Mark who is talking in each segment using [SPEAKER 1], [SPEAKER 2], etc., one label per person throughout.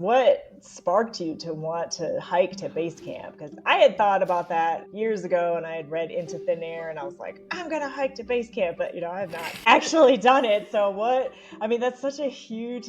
[SPEAKER 1] What sparked you to want to hike to base camp? Because I had thought about that years ago and I had read Into Thin Air and I was like, I'm going to hike to base camp, but I have not actually done it. So that's such a huge,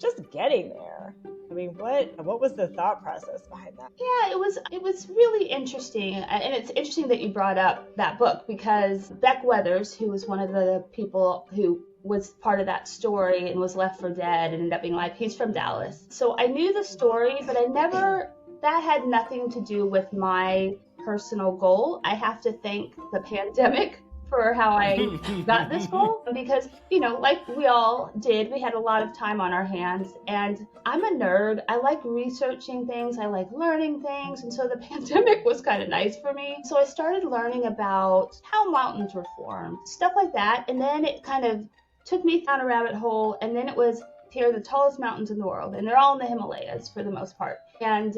[SPEAKER 1] just getting there. What was the thought process behind that?
[SPEAKER 2] Yeah, it was really interesting, and it's interesting that you brought up that book because Beck Weathers, who was one of the people who was part of that story and was left for dead and ended up being alive, he's from Dallas. So I knew the story, but that had nothing to do with my personal goal. I have to thank the pandemic for how I got this goal because, like we all did, we had a lot of time on our hands, and I'm a nerd. I like researching things. I like learning things. And so the pandemic was kind of nice for me. So I started learning about how mountains were formed, stuff like that. And then it kind of took me down a rabbit hole. And then it was, here are the tallest mountains in the world. And they're all in the Himalayas for the most part. And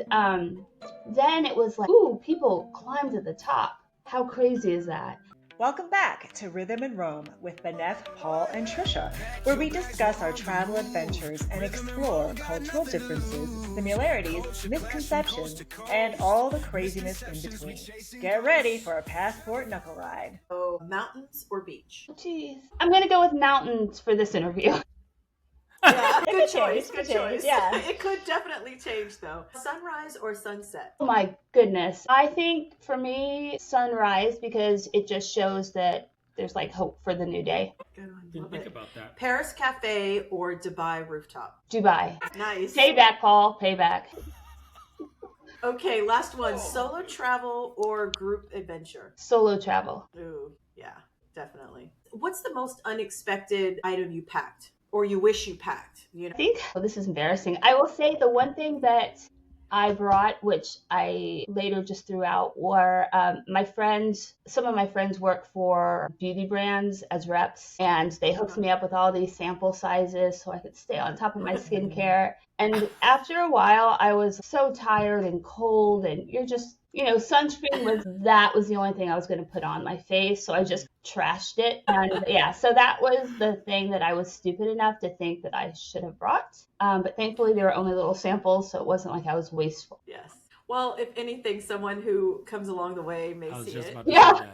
[SPEAKER 2] then it was like, ooh, people climb to the top. How crazy is that?
[SPEAKER 1] Welcome back to Rhythm in Rome with Beneth, Paul, and Trisha, where we discuss our travel adventures and explore cultural differences, similarities, misconceptions, and all the craziness in between. Get ready for a passport knuckle ride.
[SPEAKER 3] Oh, mountains or beach?
[SPEAKER 2] Jeez. I'm going to go with mountains for this interview.
[SPEAKER 3] Yeah, good choice.
[SPEAKER 1] Yeah.
[SPEAKER 3] It could definitely change though. Sunrise or sunset?
[SPEAKER 2] Oh my goodness. I think for me, sunrise, because it just shows that there's hope for the new day.
[SPEAKER 3] Good one.
[SPEAKER 4] Didn't think about that.
[SPEAKER 3] Paris cafe or Dubai rooftop?
[SPEAKER 2] Dubai.
[SPEAKER 3] Nice.
[SPEAKER 2] Payback, Paul. Payback.
[SPEAKER 3] Okay, last one. Solo travel or group adventure?
[SPEAKER 2] Solo travel.
[SPEAKER 3] Ooh, yeah, definitely. What's the most unexpected item you packed? Or you wish you packed,
[SPEAKER 2] I think, this is embarrassing. I will say the one thing that I brought, which I later just threw out, were some of my friends work for beauty brands as reps, and they hooked me up with all these sample sizes so I could stay on top of my skincare. And after a while, I was so tired and cold, and you're just, sunscreen was the only thing I was going to put on my face. So I just trashed it. And yeah, so that was the thing that I was stupid enough to think that I should have brought. But thankfully they were only little samples, so it wasn't like I was wasteful.
[SPEAKER 3] Yes. Well, if anything, someone who comes along the way may see it.
[SPEAKER 2] Yeah.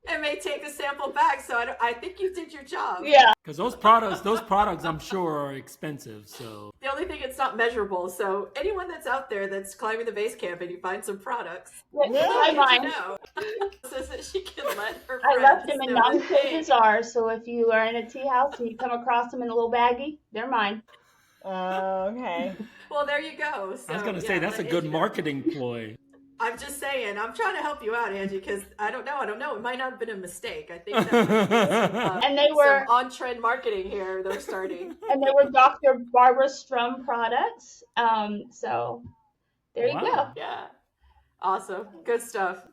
[SPEAKER 3] And may take a sample back. So I think you did your job.
[SPEAKER 2] Yeah.
[SPEAKER 4] Because those products, I'm sure, are expensive. So
[SPEAKER 3] the only thing, it's not measurable. So anyone that's out there that's climbing the base camp and you find some products, know, so that she can let her friends.
[SPEAKER 2] I left them in non-Côte d'Azur, so if you are in a tea house and you come across them in a little baggie, they're mine.
[SPEAKER 1] Okay.
[SPEAKER 3] Well, there you go. So,
[SPEAKER 4] I was going to say that's a good marketing ploy.
[SPEAKER 3] I'm just saying, I'm trying to help you out, Angie, because I don't know. It might not have been a mistake. I think that
[SPEAKER 2] and they were
[SPEAKER 3] some on-trend marketing here they're starting.
[SPEAKER 2] And they were Dr. Barbara Strum products. So there you go.
[SPEAKER 3] Yeah. Awesome. Good stuff.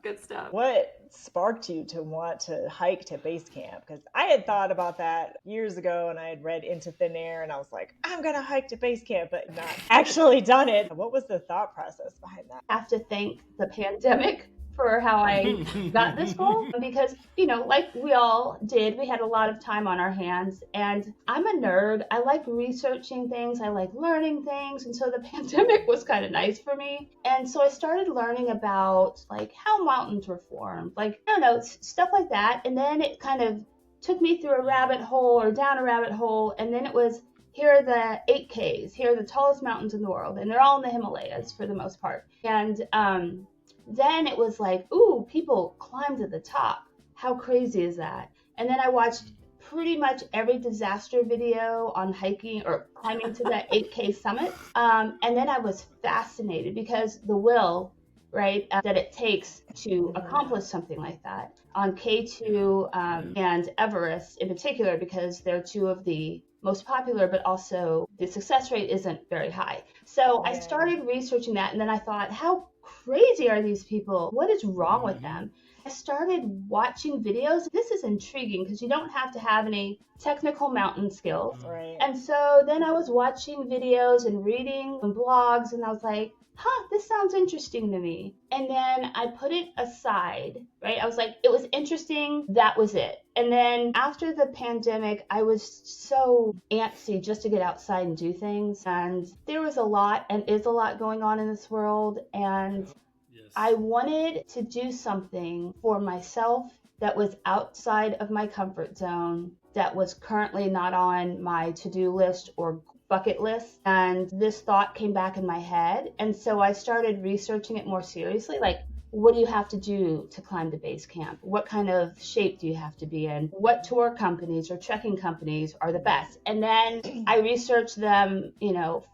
[SPEAKER 1] What sparked you to want to hike to base camp? Because I had thought about that years ago and I had read Into Thin Air and I was like, I'm going to hike to base camp, but not actually done it. What was the thought process behind that?
[SPEAKER 2] I have to thank the pandemic for how I got this goal because, like we all did, we had a lot of time on our hands, and I'm a nerd. I like researching things. I like learning things. And so the pandemic was kind of nice for me. And so I started learning about how mountains were formed, stuff like that. And then it kind of took me through a rabbit hole or down a rabbit hole. And then it was, here are the 8Ks, here are the tallest mountains in the world. And they're all in the Himalayas for the most part. And, then it was like, ooh, people climb to the top. How crazy is that? And then I watched pretty much every disaster video on hiking or climbing to the 8K summit. And then I was fascinated because the will, right, that it takes to accomplish something like that on K2 and Everest in particular, because they're two of the most popular, but also the success rate isn't very high. So I started researching that, and then I thought, how crazy are these people? What is wrong with them? I started watching videos. This is intriguing because you don't have to have any technical mountain skills.
[SPEAKER 1] Right.
[SPEAKER 2] And so then I was watching videos and reading blogs, and I was like, this sounds interesting to me. And then I put it aside, right? I was like, it was interesting. That was it. And then after the pandemic, I was so antsy just to get outside and do things. And there was a lot and is a lot going on in this world. And I wanted to do something for myself that was outside of my comfort zone, that was currently not on my to-do list or bucket list. And this thought came back in my head. And so I started researching it more seriously. Like, what do you have to do to climb the base camp? What kind of shape do you have to be in? What tour companies or trekking companies are the best? And then I researched them,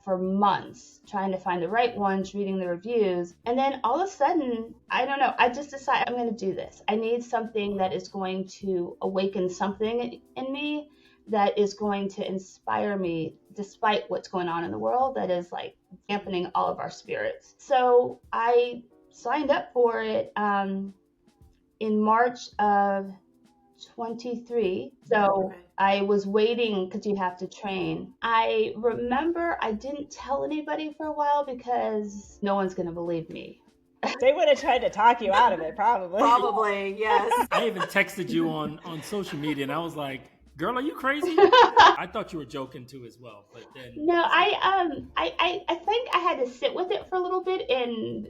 [SPEAKER 2] for months, trying to find the right ones, reading the reviews. And then all of a sudden, I don't know, I just decided I'm going to do this. I need something that is going to awaken something in me, that is going to inspire me despite what's going on in the world that is like dampening all of our spirits. So I signed up for it in March of 23. So I was waiting because you have to train. I remember I didn't tell anybody for a while because no one's going to believe me.
[SPEAKER 1] They would have tried to talk you out of it, probably.
[SPEAKER 3] Probably, yes.
[SPEAKER 4] I even texted you on social media, and I was like, "Girl, are you crazy?" I thought you were joking too as well, but then
[SPEAKER 2] no, I think I had to sit with it for a little bit and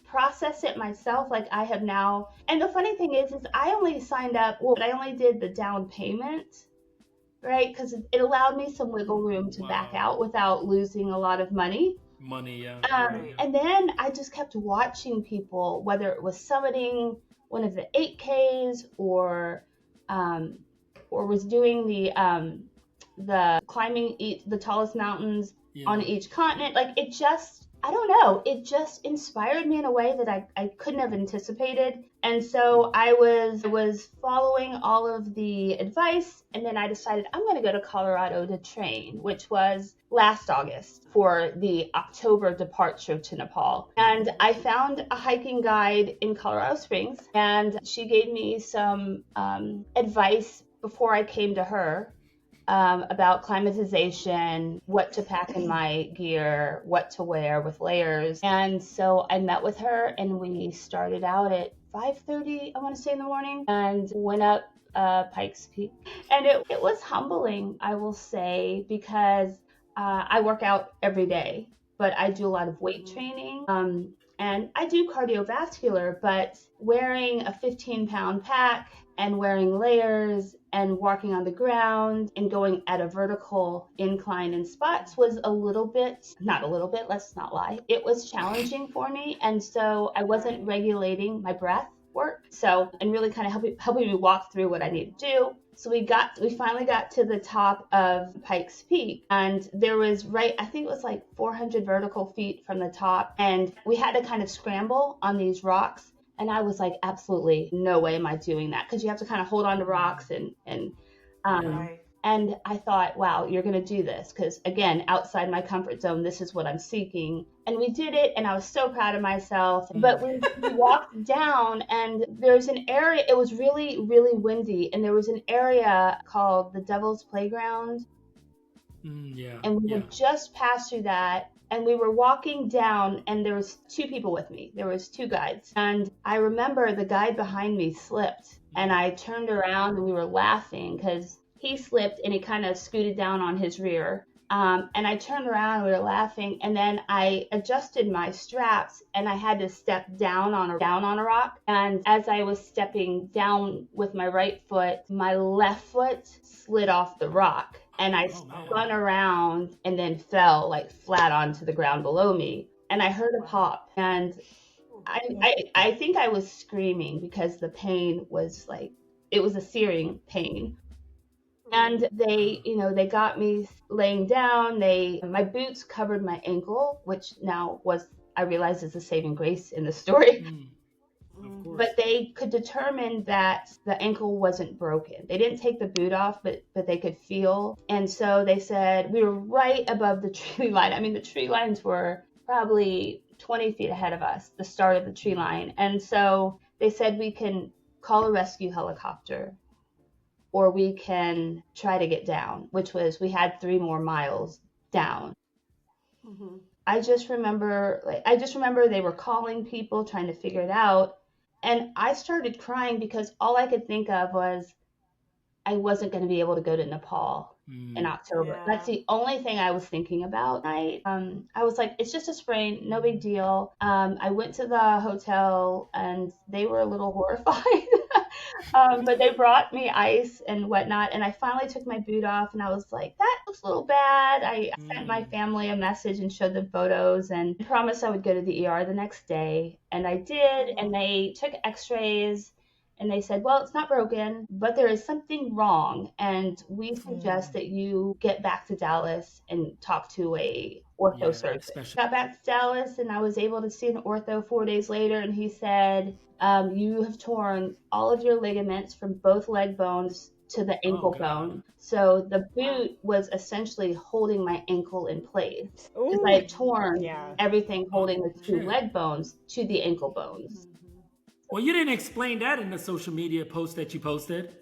[SPEAKER 2] process it myself. Like I have now, and the funny thing is I only signed up. Well, I only did the down payment, right? Because it allowed me some wiggle room to back out without losing a lot of money. And then I just kept watching people, whether it was summiting one of the 8Ks or was doing the climbing the tallest mountains on each continent. Like it just, I don't know, it just inspired me in a way that I couldn't have anticipated. And so I was following all of the advice, and then I decided I'm going to go to Colorado to train, which was last August for the October departure to Nepal. And I found a hiking guide in Colorado Springs, and she gave me some advice before I came to her about climatization, what to pack in my gear, what to wear with layers. And so I met with her, and we started out at 5:30, I want to say, in the morning, and went up Pikes Peak. And it was humbling, I will say, because I work out every day, but I do a lot of weight training. And I do cardiovascular, but wearing a 15-pound pack and wearing layers and walking on the ground and going at a vertical incline in spots was let's not lie. It was challenging for me. And so I wasn't regulating my breath work. And really kind of helping me walk through what I need to do. So we finally got to the top of Pikes Peak, and there was I think it was like 400 vertical feet from the top, and we had to kind of scramble on these rocks. And I was like, absolutely no way am I doing that, because you have to kind of hold on to rocks and I thought, wow, you're going to do this, because again, outside my comfort zone, this is what I'm seeking. And we did it, and I was so proud of myself. But we walked down, and there's an area, it was really, really windy, and there was an area called the Devil's Playground. And we would just pass through that. And we were walking down, and there was 2 people with me. There was 2 guides. And I remember the guide behind me slipped, and I turned around, and we were laughing because he slipped and he kind of scooted down on his rear. And I turned around and we were laughing. And then I adjusted my straps, and I had to step down on a rock. And as I was stepping down with my right foot, my left foot slid off the rock. And I spun around and then fell like flat onto the ground below me. And I heard a pop. And I think I was screaming because the pain was like, it was a searing pain. And they got me laying down. My boots covered my ankle, which now I realize is a saving grace in the story. But they could determine that the ankle wasn't broken. They didn't take the boot off, but they could feel. And so they said we were right above the tree line. I mean, the tree lines were probably 20 feet ahead of us, the start of the tree line. And so They said we can call a rescue helicopter or we can try to get down, which was, we had 3 more miles down.
[SPEAKER 3] Mm-hmm.
[SPEAKER 2] I just remember they were calling people, trying to figure it out. And I started crying because all I could think of was I wasn't going to be able to go to Nepal in October.
[SPEAKER 1] Yeah.
[SPEAKER 2] That's the only thing I was thinking about. I was like, it's just a sprain, no big deal. I went to the hotel and they were a little horrified. But they brought me ice and whatnot. And I finally took my boot off and I was like, that looks a little bad. I sent my family a message and showed them photos and promised I would go to the ER the next day. And I did. And they took x-rays. And they said, well, it's not broken, but there is something wrong. And we suggest that you get back to Dallas and talk to a ortho surgeon. Got back to Dallas and I was able to see an ortho 4 days later. And he said, you have torn all of your ligaments from both leg bones to the ankle bone. So the boot was essentially holding my ankle in place because I had torn everything holding the 2 leg bones to the ankle bones.
[SPEAKER 4] Well, you didn't explain that in the social media post that you posted.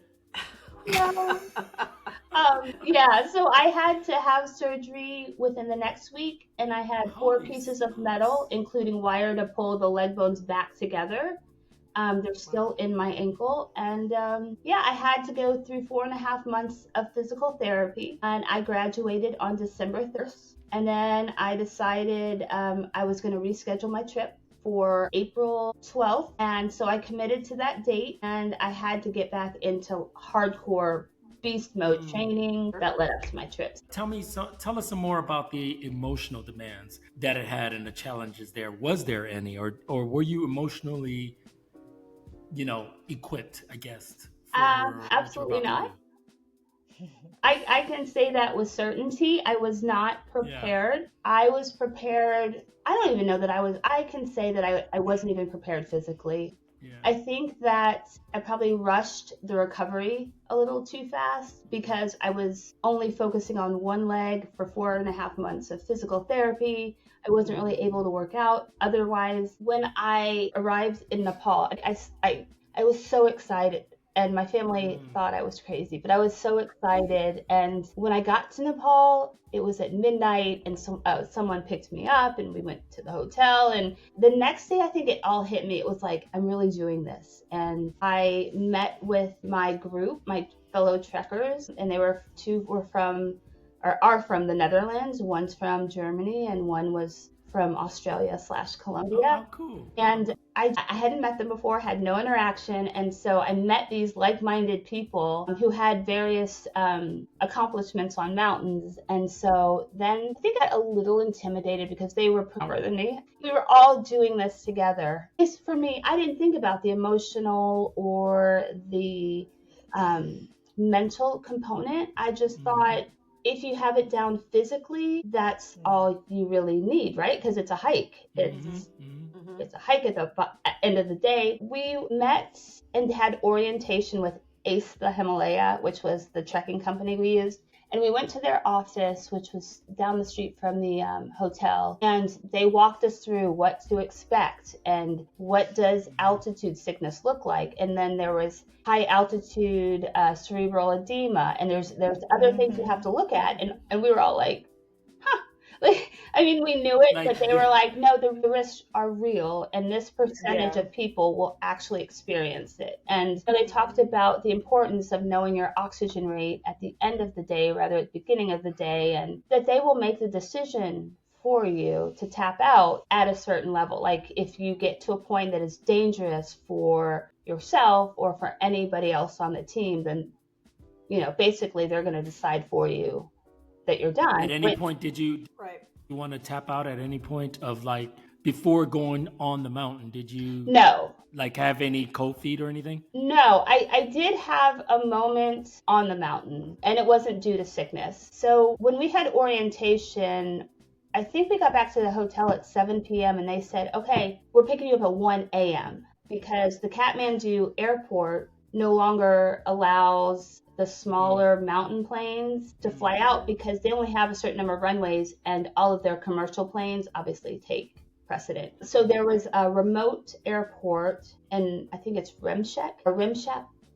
[SPEAKER 2] No. So I had to have surgery within the next week, and I had 4 pieces of metal, including wire, to pull the leg bones back together. They're still in my ankle, and I had to go through 4.5 months of physical therapy, and I graduated on December 1st. And then I decided I was going to reschedule my trip for April 12th. And so I committed to that date and I had to get back into hardcore beast mode training that led up to my trips.
[SPEAKER 4] Tell us some more about the emotional demands that it had and the challenges there. Was there any, or were you emotionally, equipped, I guess?
[SPEAKER 2] Absolutely not. I can say that with certainty. I was not prepared. Yeah. I was prepared. I don't even know that I can say that I wasn't even prepared physically. Yeah. I think that I probably rushed the recovery a little too fast because I was only focusing on one leg for 4.5 months of physical therapy. I wasn't really able to work out. Otherwise, when I arrived in Nepal, I was so excited. And my family thought I was crazy, but I was so excited. And when I got to Nepal, it was at midnight and someone picked me up and we went to the hotel. And the next day, I think it all hit me. It was like, I'm really doing this. And I met with my group, my fellow trekkers, and are from the Netherlands. One's from Germany and one was from Australia/Colombia.
[SPEAKER 4] Oh, cool.
[SPEAKER 2] And I hadn't met them before, had no interaction. And so I met these like-minded people who had various accomplishments on mountains. And so then I think I got a little intimidated because they were stronger than me. We were all doing this together. For me, I didn't think about the emotional or the mental component. I just thought, if you have it down physically, that's all you really need, right? Because it's a hike. It's a hike at the end of the day. We met and had orientation with the Himalaya, which was the trekking company we used. And we went to their office, which was down the street from the hotel. And they walked us through what to expect and what does altitude sickness look like. And then there was high altitude cerebral edema. And there's other things you have to look at. And we were all like, we knew it, but they were like, no, the risks are real, and this percentage of people will actually experience it. And so they talked about the importance of knowing your oxygen rate at the end of the day, rather at the beginning of the day, and that they will make the decision for you to tap out at a certain level. Like if you get to a point that is dangerous for yourself or for anybody else on the team, then, basically they're going to decide for you that you're done.
[SPEAKER 4] At any point, did you want to tap out at any point of before going on the mountain? Did you have any cold feet or anything?
[SPEAKER 2] No, I did have a moment on the mountain and it wasn't due to sickness. So when we had orientation, I think we got back to the hotel at 7 p.m. and they said, okay, we're picking you up at 1 a.m. because the Kathmandu airport no longer allows the smaller mountain planes to fly out because they only have a certain number of runways and all of their commercial planes obviously take precedent. So there was a remote airport, and I think it's Rimshek.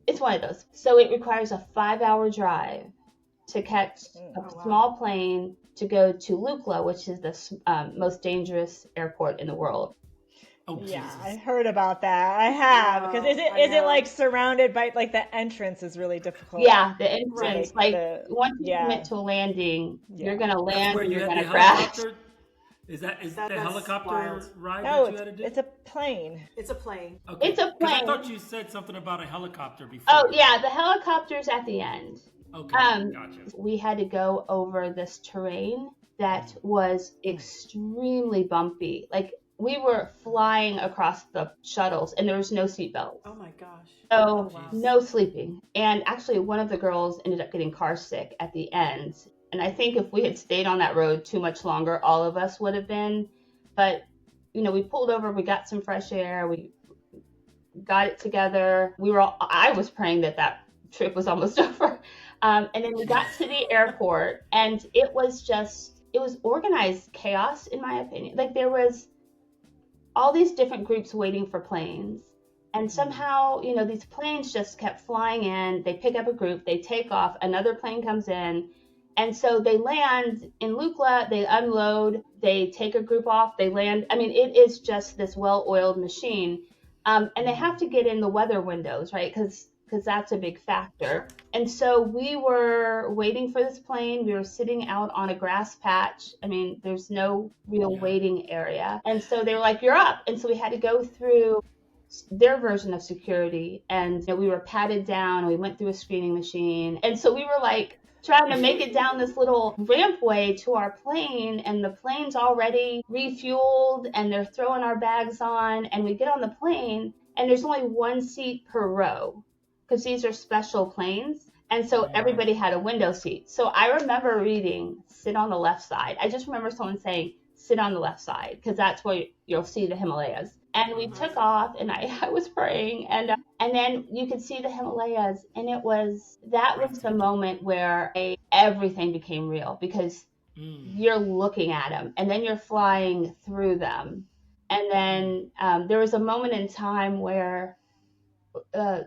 [SPEAKER 2] It's one of those. So it requires a 5-hour drive to catch a small plane to go to Lukla, which is the most dangerous airport in the world.
[SPEAKER 1] Oh, yeah, I heard about that. I have, because is it like surrounded by, like, the entrance is really difficult?
[SPEAKER 2] Yeah, the entrance, once you commit to a landing, you're gonna land and you're gonna crash.
[SPEAKER 4] Is that the helicopter
[SPEAKER 3] wild.
[SPEAKER 4] ride
[SPEAKER 1] No,
[SPEAKER 4] that you had to do?
[SPEAKER 1] it's a plane.
[SPEAKER 3] It's a plane.
[SPEAKER 4] Okay.
[SPEAKER 2] It's a plane.
[SPEAKER 4] I thought you said something about a helicopter before.
[SPEAKER 2] Oh yeah, the helicopter's at the end.
[SPEAKER 4] Okay, gotcha.
[SPEAKER 2] We had to go over this terrain that was extremely bumpy. Like, we were flying across the shuttles and there was no seatbelts.
[SPEAKER 3] Oh my gosh.
[SPEAKER 2] So no sleeping. And actually one of the girls ended up getting car sick at the end. And I think if we had stayed on that road too much longer, all of us would have been. But, we pulled over, we got some fresh air, we got it together. I was praying that trip was almost over. And then we got to the airport and it was organized chaos, in my opinion. Like, there was all these different groups waiting for planes. And somehow, these planes just kept flying in. They pick up a group, they take off, another plane comes in. And so they land in Lukla, they unload, they take a group off, they land. I mean, it is just this well-oiled machine. And they have to get in the weather windows, right? Because that's a big factor. And so we were waiting for this plane. We were sitting out on a grass patch. I mean, there's no real waiting area. And so they were like, you're up. And so we had to go through their version of security. And we were patted down. We went through a screening machine. And so we were like trying to make it down this little rampway to our plane. And the plane's already refueled and they're throwing our bags on. And we get on the plane and there's only one seat per row, because these are special planes. And so everybody had a window seat. So I remember reading, sit on the left side. I just remember someone saying, sit on the left side, because that's where you'll see the Himalayas. And we took off and I was praying and then you could see the Himalayas. And that was the moment where everything became real, because you're looking at them and then you're flying through them. And then there was a moment in time where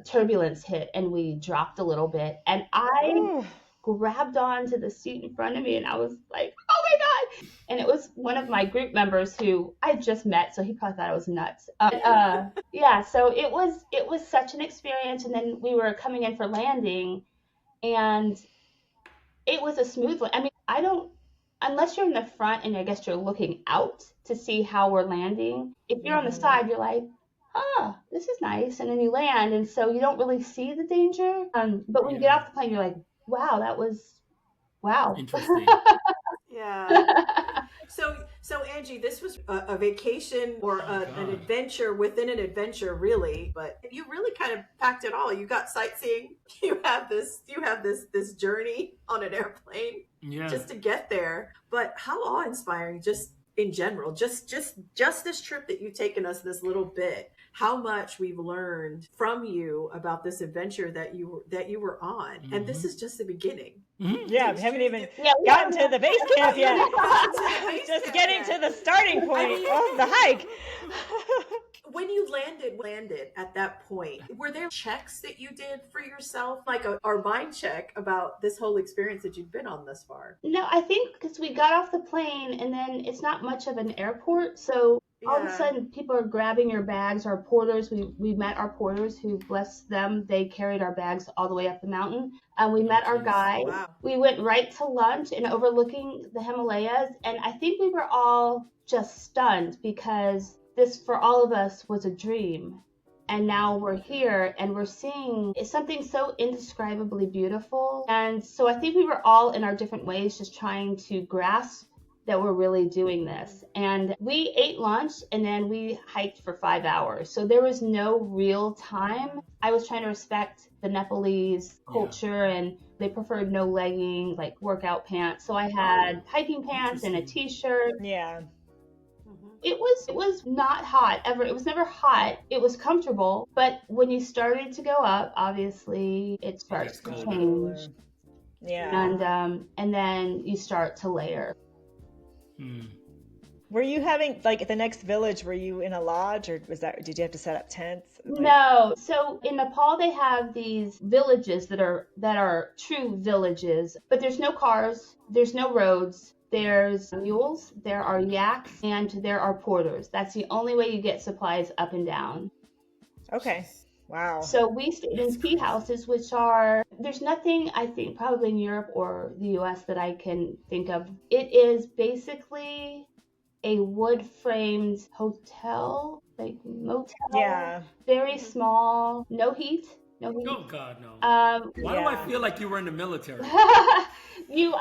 [SPEAKER 2] turbulence hit and we dropped a little bit, and I grabbed onto the seat in front of me and I was like, oh my God. And it was one of my group members who I had just met, so he probably thought I was nuts. So it was such an experience. And then we were coming in for landing and it was a smooth one. I mean, unless you're in the front and I guess you're looking out to see how we're landing, if you're on the side, you're like, this is nice. And then you land, and so you don't really see the danger. But when you get off the plane, you're like, wow.
[SPEAKER 4] Interesting.
[SPEAKER 3] Yeah. So Anjie, this was a vacation or an adventure within an adventure, really. But you really kind of packed it all. You got sightseeing. You have this journey on an airplane just to get there. But how awe-inspiring, just in general, just this trip that you've taken us this little bit. How much we've learned from you about this adventure that you were on, and this is just the beginning.
[SPEAKER 1] Yeah, we haven't even gotten to the base camp yet. Just getting to the starting point of the hike.
[SPEAKER 3] When you landed at that point, were there checks that you did for yourself, like our mind check about this whole experience that you've been on thus far?
[SPEAKER 2] No, I think because we got off the plane and then it's not much of an airport, so all of a sudden people are grabbing your bags. Our porters, we met our porters, who, bless them, they carried our bags all the way up the mountain. We met our guide. Wow. We went right to lunch and overlooking the Himalayas, and I think we were all just stunned, because this, for all of us, was a dream. And now we're here and we're seeing something so indescribably beautiful. And so I think we were all in our different ways just trying to grasp that we're really doing this. And we ate lunch and then we hiked for 5 hours. So there was no real time. I was trying to respect the Nepalese culture, and they preferred no legging, like workout pants. So I had hiking pants and a t-shirt.
[SPEAKER 1] Yeah.
[SPEAKER 2] It was not hot ever. It was never hot. It was comfortable. But when you started to go up, obviously it starts to change.
[SPEAKER 1] Yeah.
[SPEAKER 2] And then you start to layer.
[SPEAKER 1] Were you having, like, the next village, were you in a lodge, or did you have to set up tents?
[SPEAKER 2] No. So in Nepal, they have these villages that are true villages, but there's no cars, there's no roads. There's mules, there are yaks, and there are porters. That's the only way you get supplies up and down.
[SPEAKER 1] Okay. Wow.
[SPEAKER 2] So we stayed in tea houses, there's nothing, I think, probably in Europe or the US that I can think of. It is basically a wood-framed hotel, like motel. Yeah. Very small, no heat. No heat.
[SPEAKER 4] Oh God, no. Why do I feel like you were in the military?
[SPEAKER 2] You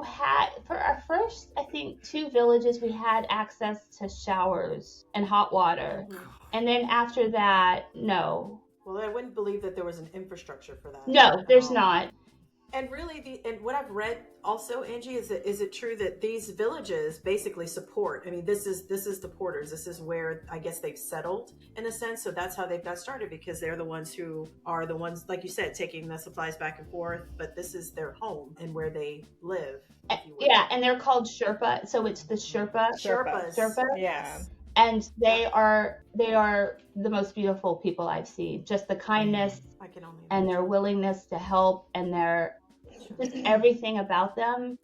[SPEAKER 2] had, for our first, I think, 2 villages, we had access to showers and hot water. And then after that, no.
[SPEAKER 3] Well, I wouldn't believe that there was an infrastructure for that.
[SPEAKER 2] No, there's not.
[SPEAKER 3] And really, and what I've read also, Anjie, is it true that these villages basically support? I mean, this is the porters. This is where I guess they've settled in a sense. So that's how they've got started, because they're the ones who are the ones, like you said, taking the supplies back and forth. But this is their home and where they live.
[SPEAKER 2] Yeah, and they're called Sherpa. So it's the Sherpas.
[SPEAKER 1] Yeah.
[SPEAKER 2] And they are the most beautiful people I've seen. Just the kindness and their willingness to help, and their just everything about them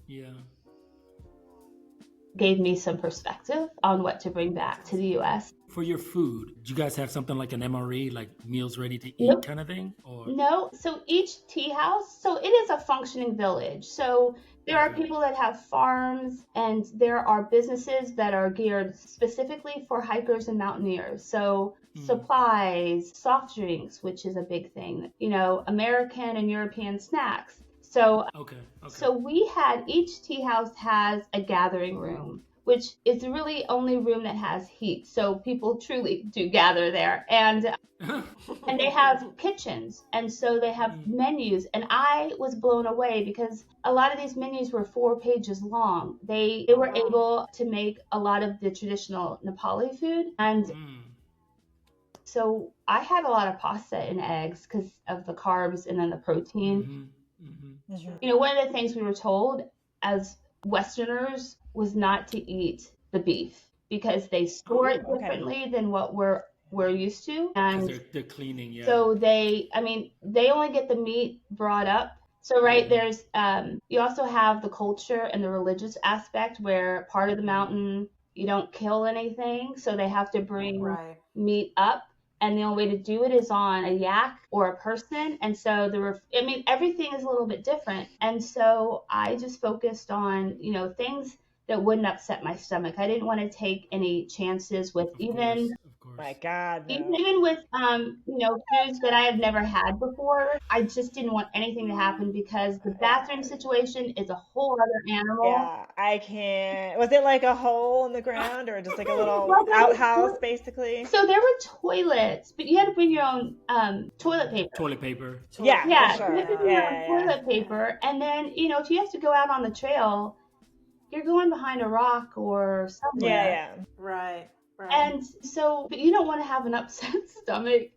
[SPEAKER 2] gave me some perspective on what to bring back to the US.
[SPEAKER 4] For your food, do you guys have something like an MRE, like meals ready to eat kind of thing? Or
[SPEAKER 2] no, so each tea house, so it is a functioning village. So there are people that have farms, and there are businesses that are geared specifically for hikers and mountaineers. So supplies, soft drinks, which is a big thing, American and European snacks. So, so each tea house has a gathering room, which is really only room that has heat. So people truly do gather there, and they have kitchens, and so they have menus. And I was blown away because a lot of these menus were 4 pages long. They were able to make a lot of the traditional Nepali food, and so I had a lot of pasta and eggs because of the carbs and then the protein. One of the things we were told as Westerners was not to eat the beef because they store it differently than what we're used to, and
[SPEAKER 4] they're cleaning.
[SPEAKER 2] So they only get the meat brought up. So there's you also have the culture and the religious aspect where part of the mountain you don't kill anything, so they have to bring meat up. And the only way to do it is on a yak or a person. And so everything is a little bit different. And so I just focused on, things that wouldn't upset my stomach. I didn't want to take any chances with
[SPEAKER 1] my God, no.
[SPEAKER 2] Even with, foods that I have never had before. I just didn't want anything to happen because the bathroom situation is a whole other animal.
[SPEAKER 1] Yeah, I can't. Was it like a hole in the ground or just like a little outhouse, basically?
[SPEAKER 2] So there were toilets, but you had to bring your own toilet paper.
[SPEAKER 4] Toilet paper.
[SPEAKER 2] Yeah,
[SPEAKER 1] sure.
[SPEAKER 2] You had to bring your own toilet paper. And then, if you have to go out on the trail, you're going behind a rock or somewhere.
[SPEAKER 1] Yeah.
[SPEAKER 3] Right.
[SPEAKER 2] And so, but you don't want to have an upset stomach.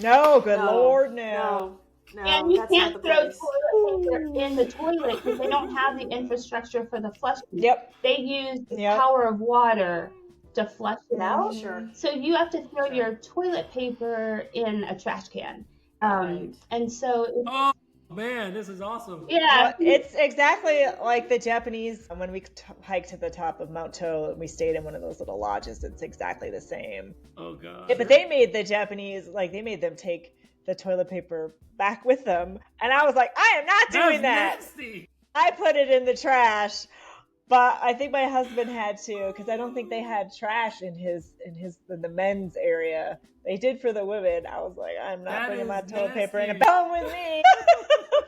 [SPEAKER 1] No, good Lord, no.
[SPEAKER 2] And you can't throw toilet paper in the toilet because they don't have the infrastructure for the flushing.
[SPEAKER 1] Yep.
[SPEAKER 2] They use the power of water to flush it out.
[SPEAKER 3] Sure.
[SPEAKER 2] So you have to throw your toilet paper in a trash can. And so...
[SPEAKER 4] Man, this is awesome.
[SPEAKER 2] Yeah.
[SPEAKER 1] It's exactly like the Japanese. When we hiked to the top of Mount To, we stayed in one of those little lodges. It's exactly the same.
[SPEAKER 4] Oh, God.
[SPEAKER 1] Yeah, but they made the Japanese, they made them take the toilet paper back with them. And I was like, I am not doing that.
[SPEAKER 4] Nasty.
[SPEAKER 1] I put it in the trash. But I think my husband had to, because I don't think they had trash in the men's area. They did for the women. I was like, I'm not bringing my toilet paper in a bone with me.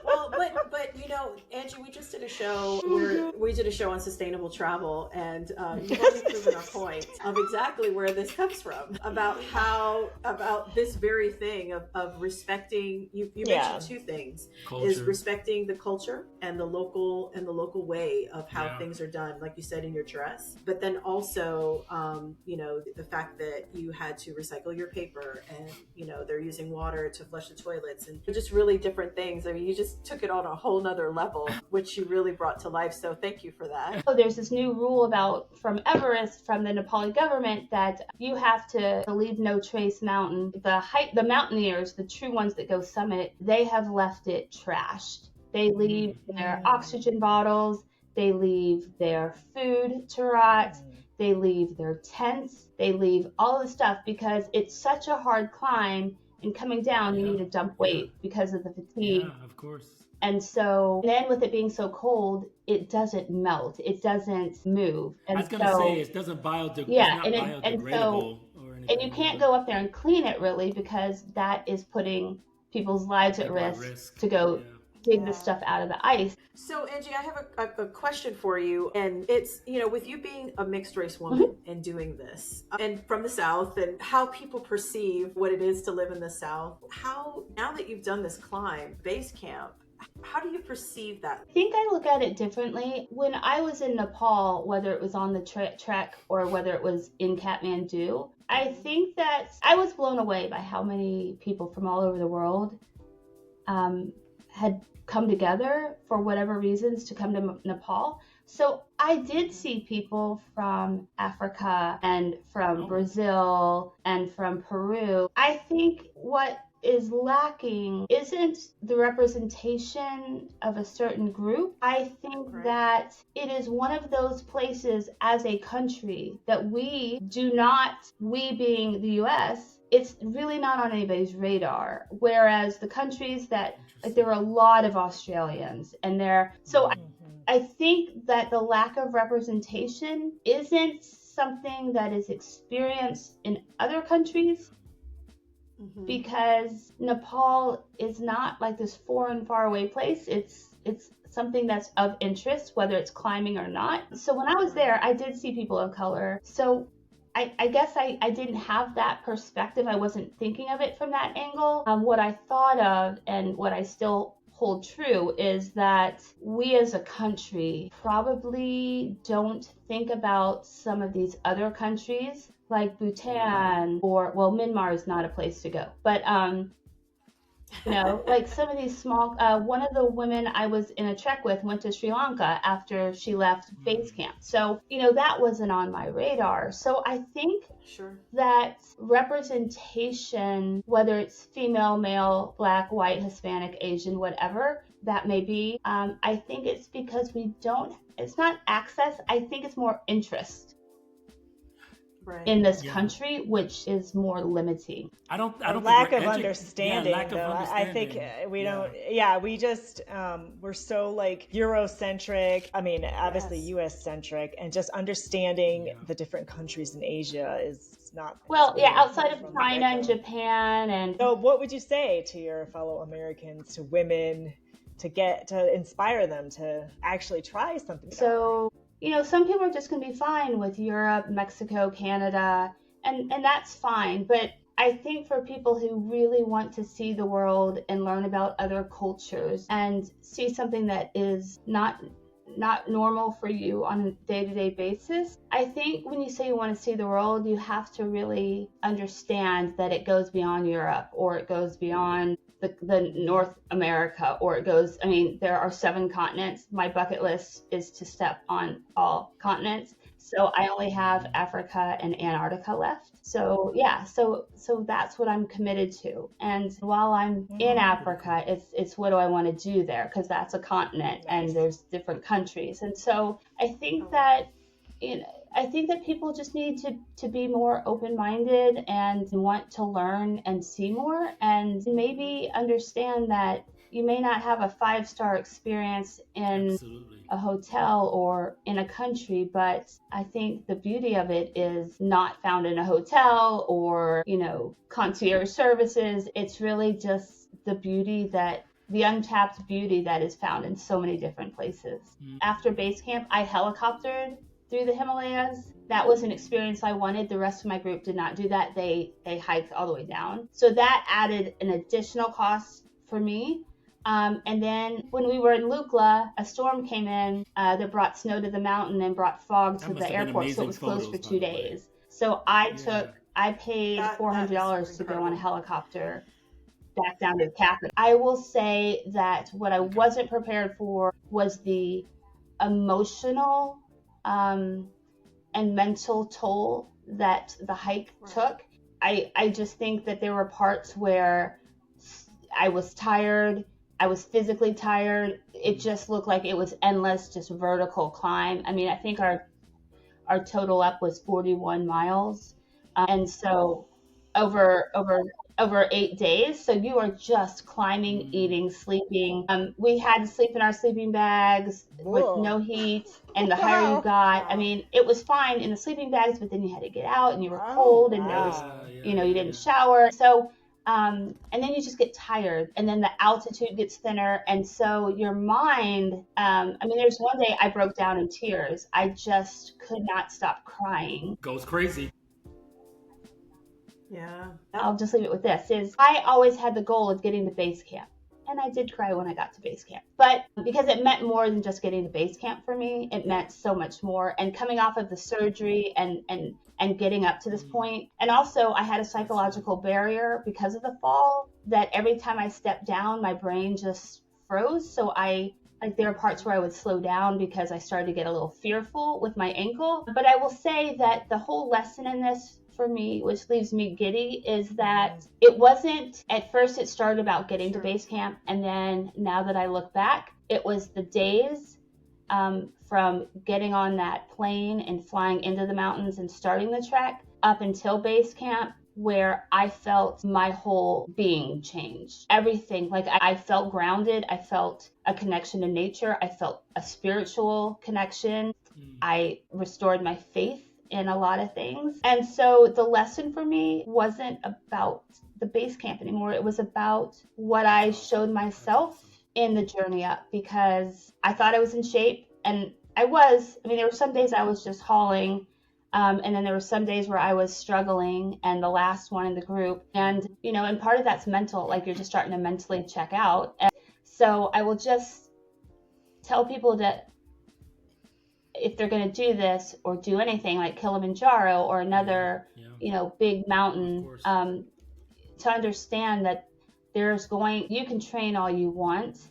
[SPEAKER 3] Well, but Anjie, we just did a show on sustainable travel, and you've already proven our point of exactly where this comes from, about this very thing of respecting, you mentioned two things, culture. Is respecting the culture and the local way of how things are done, like you said, in your dress, but then also, the fact that you had to recycle your paper, and, they're using water to flush the toilets, and just really different things. I mean, you just took it on a whole nother level, which you really brought to life. So thank you for that.
[SPEAKER 2] So there's this new rule from Everest, from the Nepali government, that you have to leave no trace mountain. The mountaineers, the true ones that go summit, they have left it trashed. They leave their oxygen bottles, they leave their food to rot, they leave their tents, they leave all the stuff, because it's such a hard climb, and coming down you need to dump weight because of the fatigue.
[SPEAKER 4] Yeah, of course.
[SPEAKER 2] And so then, with it being so cold, it doesn't melt, it doesn't move. And
[SPEAKER 4] I was going to say, it doesn't biodegradable or anything.
[SPEAKER 2] And you can't go up there and clean it, really, because that is putting people's lives at risk to go dig the stuff out of the ice.
[SPEAKER 3] So Anjie, I have a question for you, and it's, with you being a mixed race woman and doing this, and from the South, and how people perceive what it is to live in the South, how, now that you've done this climb, base camp, how do you perceive that?
[SPEAKER 2] I think I look at it differently. When I was in Nepal, whether it was on the trek or whether it was in Kathmandu, I think that I was blown away by how many people from all over the world had come together for whatever reasons to come to Nepal. So I did see people from Africa and from Brazil and from Peru. I think what is lacking isn't the representation of a certain group. I think that it is one of those places as a country that we being the US, it's really not on anybody's radar. Whereas the countries that, like, there are a lot of Australians and I think that the lack of representation isn't something that is experienced in other countries. Because Nepal is not like this foreign, faraway place. It's something that's of interest, whether it's climbing or not. So when I was there, I did see people of color. So I guess I didn't have that perspective. I wasn't thinking of it from that angle. What I thought of, and what I still hold true, is that we as a country probably don't think about some of these other countries, like Bhutan, or, well, Myanmar is not a place to go, but like some of these small, one of the women I was in a trek with went to Sri Lanka after she left base camp. So, that wasn't on my radar. So I think that representation, whether it's female, male, black, white, Hispanic, Asian, whatever that may be, I think it's because it's not access, I think it's more interest. In this country, which is more limiting.
[SPEAKER 1] I don't lack of understanding, though. I think we don't. Yeah, we just we're so like Eurocentric. I mean, obviously US centric, and just understanding the different countries in Asia is not.
[SPEAKER 2] Well, outside of China and Japan, and
[SPEAKER 1] so, what would you say to your fellow Americans, to women, to inspire them to actually try something?
[SPEAKER 2] So. Some people are just going to be fine with Europe, Mexico, Canada, and that's fine. But I think for people who really want to see the world and learn about other cultures and see something that is not normal for you on a day-to-day basis, I think when you say you want to see the world, you have to really understand that it goes beyond Europe, or it goes beyond the North America, or it goes, there are 7 continents. My bucket list is to step on all continents. So I only have Africa and Antarctica left. So so that's what I'm committed to. And while I'm in Africa, it's what do I want to do there? Because that's a continent and there's different countries. And so I think that people just need to be more open-minded and want to learn and see more, and maybe understand that you may not have a 5-star experience in a hotel or in a country, but I think the beauty of it is not found in a hotel or, concierge services. It's really just the untapped beauty that is found in so many different places. After base camp, I helicoptered through the Himalayas. That was an experience I wanted. The rest of my group did not do that. They hiked all the way down. So that added an additional cost for me. And then when we were in Lukla, a storm came in that brought snow to the mountain and brought fog to the airport. So it was closed for 2 days. So I paid $400 to go on a helicopter back down to the capital. I will say that what I wasn't prepared for was the emotional and mental toll that the hike took. I just think that there were parts where I was tired. I was physically tired. It just looked like it was endless, just vertical climb. I mean, I think our total up was 41 miles. And so over 8 days. So you are just climbing, eating, sleeping. We had to sleep in our sleeping bags with no heat. And the higher you got, I mean, it was fine in the sleeping bags, but then you had to get out and you were cold and there was, you didn't shower. So, and then you just get tired and then the altitude gets thinner. And so your mind, there's one day I broke down in tears. I just could not stop crying.
[SPEAKER 4] Goes crazy.
[SPEAKER 3] Yeah.
[SPEAKER 2] I'll just leave it with this, is I always had the goal of getting to base camp. And I did cry when I got to base camp. But because it meant more than just getting to base camp for me, it meant so much more. And coming off of the surgery and getting up to this point. And also I had a psychological barrier because of the fall that every time I stepped down, my brain just froze. So there are parts where I would slow down because I started to get a little fearful with my ankle. But I will say that the whole lesson in this for me, which leaves me giddy, is that it wasn't, at first it started about getting to base camp. And then now that I look back, it was the days from getting on that plane and flying into the mountains and starting the trek up until base camp, where I felt my whole being changed. Everything, like I felt grounded. I felt a connection to nature. I felt a spiritual connection. I restored my faith in a lot of things. And so the lesson for me wasn't about the base camp anymore. It was about what I showed myself in the journey up, because I thought I was in shape, and I was. There were some days I was just hauling, and then there were some days where I was struggling, and the last one in the group. And, and part of that's mental, like you're just starting to mentally check out. And so I will just tell people that if they're going to do this or do anything like Kilimanjaro or another, big mountain, to understand that you can train all you want,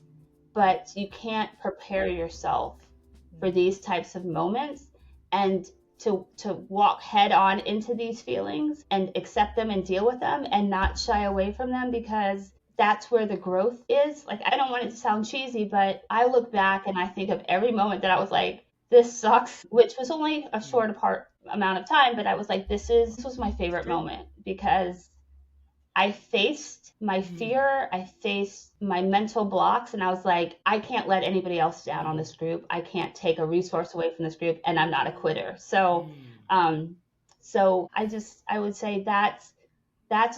[SPEAKER 2] but you can't prepare yourself for these types of moments, and to walk head on into these feelings and accept them and deal with them and not shy away from them, because that's where the growth is. Like, I don't want it to sound cheesy, but I look back and I think of every moment that I was like, this sucks, which was only a short amount of time, but I was like, this was my favorite moment, because I faced my fear, I faced my mental blocks, and I was like, I can't let anybody else down on this group. I can't take a resource away from this group, and I'm not a quitter. So, I would say that's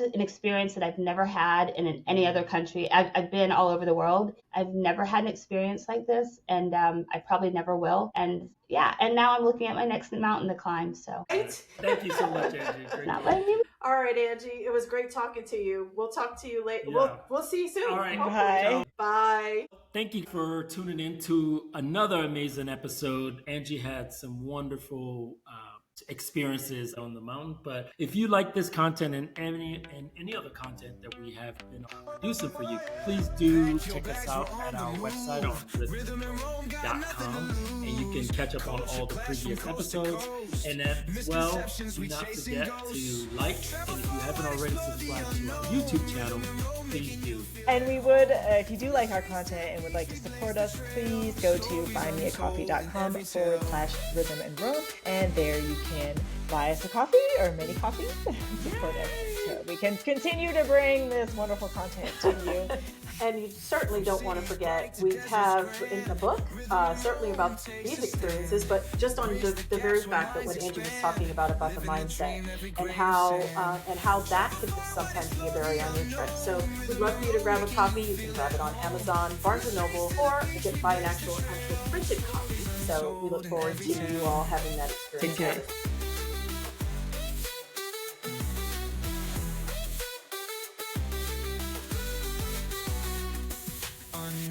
[SPEAKER 2] an experience that I've never had in any other country. I've been all over the world. I've never had an experience like this, and I probably never will. And and now I'm looking at my next mountain to climb. So
[SPEAKER 4] thank you so much, Anjie.
[SPEAKER 2] Not letting me.
[SPEAKER 3] All right, Anjie, it was great talking to you. We'll talk to you later.
[SPEAKER 4] Yeah.
[SPEAKER 3] We'll see you soon.
[SPEAKER 4] All right.
[SPEAKER 1] Bye.
[SPEAKER 3] Bye.
[SPEAKER 4] Thank you for tuning in to another amazing episode. Anjie had some wonderful experiences on the mountain. But if you like this content and any other content that we have been producing for you, please do check us out at our website on redefining.com, and you can catch up on all the previous episodes. And as well, do not forget to like, and if you haven't already subscribed to our YouTube channel, please do.
[SPEAKER 1] And we would, if you do like our content and would like to support us, please go to buymeacoffee.com/rhythm and roam, and there you can buy us a coffee or a mini coffee and support us so we can continue to bring this wonderful content to you.
[SPEAKER 3] And you certainly don't want to forget, we have in the book, certainly about these experiences, but just on the very fact that what Anjie was talking about the mindset and how that can sometimes be a barrier on your trip. So we'd love for you to grab a copy. You can grab it on Amazon, Barnes & Buy an actual printed copy. So So we look forward to you all having that
[SPEAKER 4] Take
[SPEAKER 3] experience.
[SPEAKER 4] care.